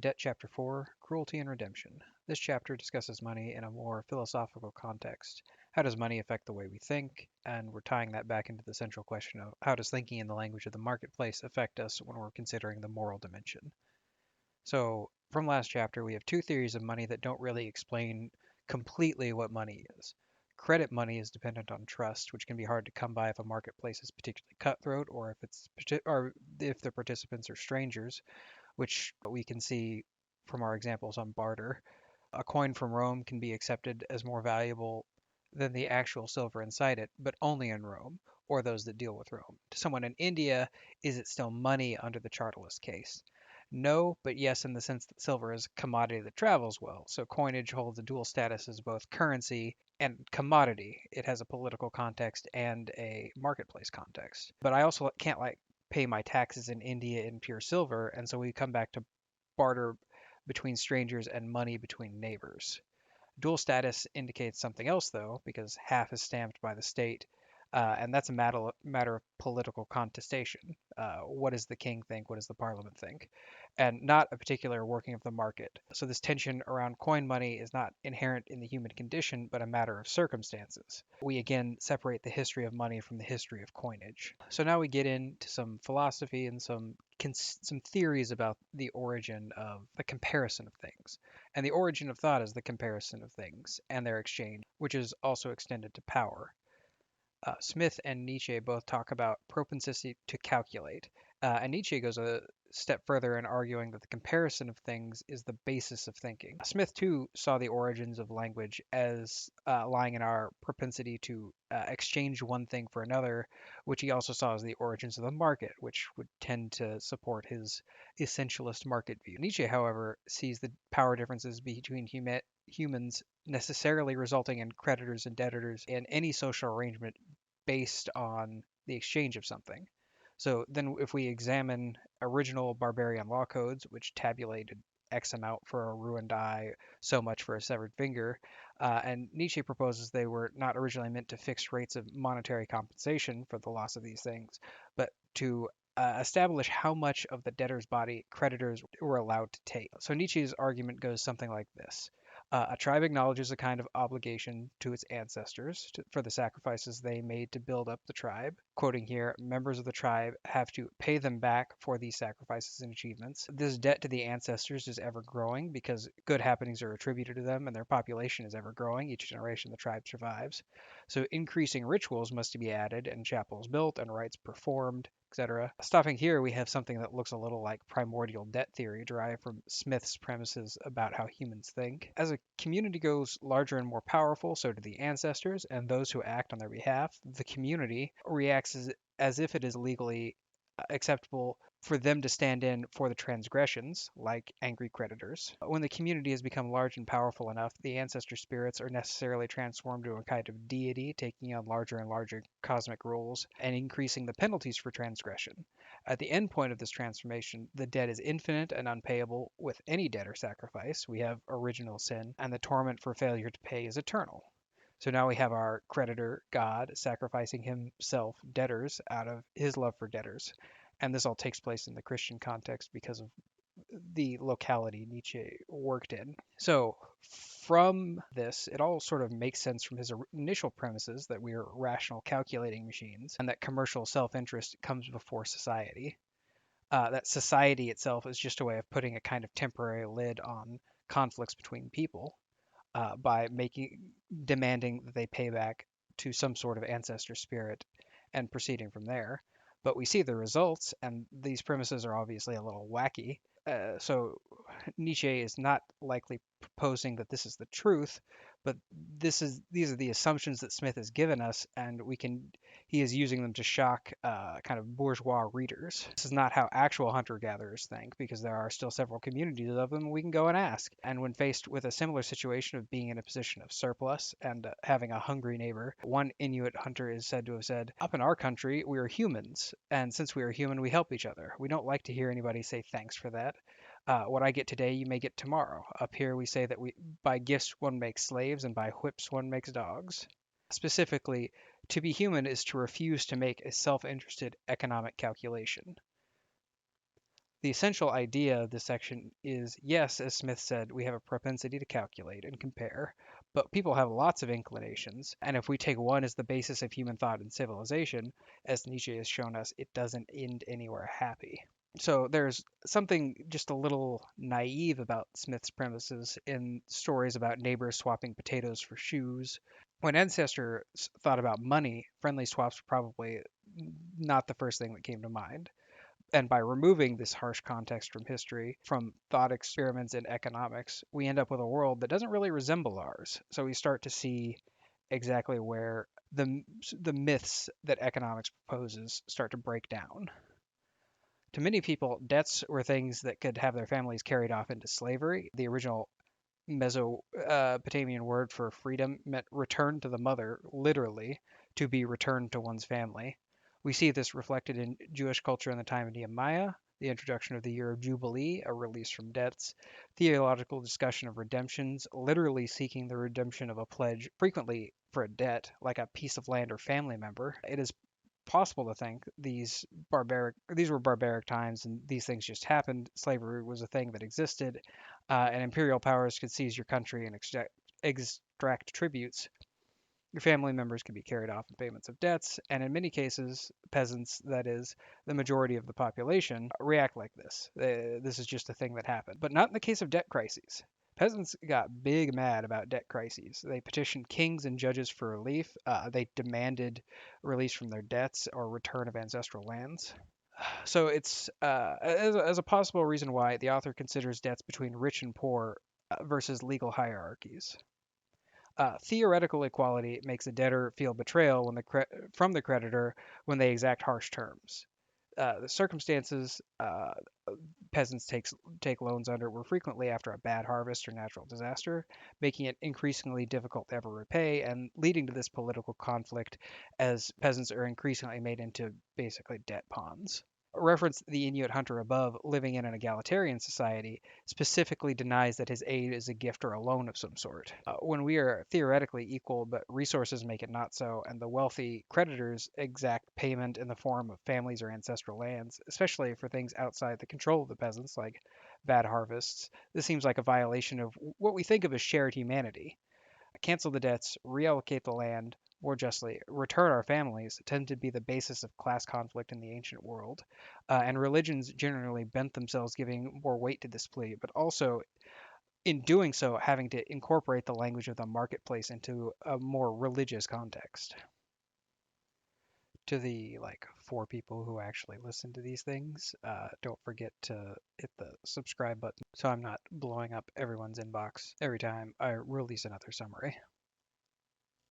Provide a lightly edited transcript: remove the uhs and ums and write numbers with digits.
Debt Chapter 4, Cruelty and Redemption. This chapter discusses money in a more philosophical context. How does money affect the way we think? And we're tying that back into the central question of how does thinking in the language of the marketplace affect us when we're considering the moral dimension? So, from last chapter, we have two theories of money that don't really explain completely what money is. Credit money is dependent on trust, which can be hard to come by if a marketplace is particularly cutthroat or if the participants are strangers, which we can see from our examples on barter. A coin from Rome can be accepted as more valuable than the actual silver inside it, but only in Rome, or those that deal with Rome. To someone in India, is it still money under the chartalist case? No, but yes, in the sense that silver is a commodity that travels well. So coinage holds a dual status as both currency and commodity. It has a political context and a marketplace context. But I also can't pay my taxes in India in pure silver, and so we come back to barter between strangers and money between neighbors. Dual status indicates something else, though, because half is stamped by the state, and that's a matter of political contestation. What does the king think? What does the parliament think? And not a particular working of the market. So this tension around coin money is not inherent in the human condition, but a matter of circumstances. We again separate the history of money from the history of coinage. So now we get into some philosophy and some theories about the origin of the comparison of things. And the origin of thought is the comparison of things and their exchange, which is also extended to power. Smith and Nietzsche both talk about propensity to calculate. And Nietzsche goes a step further in arguing that the comparison of things is the basis of thinking. Smith, too, saw the origins of language as lying in our propensity to exchange one thing for another, which he also saw as the origins of the market, which would tend to support his essentialist market view. Nietzsche, however, sees the power differences between humans necessarily resulting in creditors and debtors in any social arrangement based on the exchange of something. So then, if we examine original barbarian law codes, which tabulated X amount for a ruined eye, so much for a severed finger, and Nietzsche proposes they were not originally meant to fix rates of monetary compensation for the loss of these things, but to establish how much of the debtor's body creditors were allowed to take. So Nietzsche's argument goes something like this. A tribe acknowledges a kind of obligation to its ancestors for the sacrifices they made to build up the tribe. Quoting here, members of the tribe have to pay them back for these sacrifices and achievements. This debt to the ancestors is ever growing because good happenings are attributed to them and their population is ever growing. Each generation the tribe survives. So increasing rituals must be added and chapels built and rites performed, etc. Stopping here, we have something that looks a little like primordial debt theory derived from Smith's premises about how humans think. As a community grows larger and more powerful, so do the ancestors and those who act on their behalf. The community reacts as if it is legally acceptable for them to stand in for the transgressions, like angry creditors. When the community has become large and powerful enough, the ancestor spirits are necessarily transformed to a kind of deity, taking on larger and larger cosmic roles and increasing the penalties for transgression. At the end point of this transformation, the debt is infinite and unpayable with any debt or sacrifice. We have original sin, and the torment for failure to pay is eternal. So now we have our creditor, God, sacrificing himself, debtors, out of his love for debtors. And this all takes place in the Christian context because of the locality Nietzsche worked in. So from this, it all sort of makes sense from his initial premises that we are rational calculating machines and that commercial self-interest comes before society. That society itself is just a way of putting a kind of temporary lid on conflicts between people by demanding that they pay back to some sort of ancestor spirit and proceeding from there. But we see the results, and these premises are obviously a little wacky. So Nietzsche is not likely proposing that this is the truth, but these are the assumptions that Smith has given us, and he is using them to shock kind of bourgeois readers. This is not how actual hunter-gatherers think, because there are still several communities of them we can go and ask. And when faced with a similar situation of being in a position of surplus and having a hungry neighbor, one Inuit hunter is said to have said, "Up in our country, we are humans, and since we are human, we help each other. We don't like to hear anybody say thanks for that. What I get today, you may get tomorrow. Up here, we say that by gifts one makes slaves, and by whips one makes dogs." Specifically, to be human is to refuse to make a self-interested economic calculation. The essential idea of this section is yes, as Smith said, we have a propensity to calculate and compare, but people have lots of inclinations, and if we take one as the basis of human thought and civilization, as Nietzsche has shown us, it doesn't end anywhere happy. So there's something just a little naive about Smith's premises in stories about neighbors swapping potatoes for shoes. When ancestors thought about money, friendly swaps were probably not the first thing that came to mind. And by removing this harsh context from history, from thought experiments in economics, we end up with a world that doesn't really resemble ours. So we start to see exactly where the myths that economics proposes start to break down. To many people, debts were things that could have their families carried off into slavery. The original Mesopotamian word for freedom meant return to the mother, literally, to be returned to one's family. We see this reflected in Jewish culture in the time of Nehemiah, the introduction of the year of Jubilee, a release from debts, theological discussion of redemptions, literally seeking the redemption of a pledge, frequently for a debt, like a piece of land or family member. It is possible to think these were barbaric times and these things just happened. Slavery was a thing that existed, and imperial powers could seize your country and extract tributes. Your family members could be carried off in payments of debts, and in many cases, peasants, that is, the majority of the population, react like this. This is just a thing that happened. But not in the case of debt crises. Peasants got big mad about debt crises. They petitioned kings and judges for relief. They demanded release from their debts or return of ancestral lands. So it's as a possible reason why the author considers debts between rich and poor versus legal hierarchies. Theoretical equality makes a debtor feel betrayal from the creditor when they exact harsh terms. The circumstances peasants take loans under were frequently after a bad harvest or natural disaster, making it increasingly difficult to ever repay and leading to this political conflict as peasants are increasingly made into basically debt pawns. Reference the Inuit hunter above, living in an egalitarian society, specifically denies that his aid is a gift or a loan of some sort. When we are theoretically equal, but resources make it not so, and the wealthy creditors exact payment in the form of families or ancestral lands, especially for things outside the control of the peasants, like bad harvests, this seems like a violation of what we think of as shared humanity. Cancel the debts, reallocate the land more justly, return our families tend to be the basis of class conflict in the ancient world. And religions generally bent themselves giving more weight to this plea, but also in doing so, having to incorporate the language of the marketplace into a more religious context. To the like 4 people who actually listen to these things, don't forget to hit the subscribe button so I'm not blowing up everyone's inbox every time I release another summary.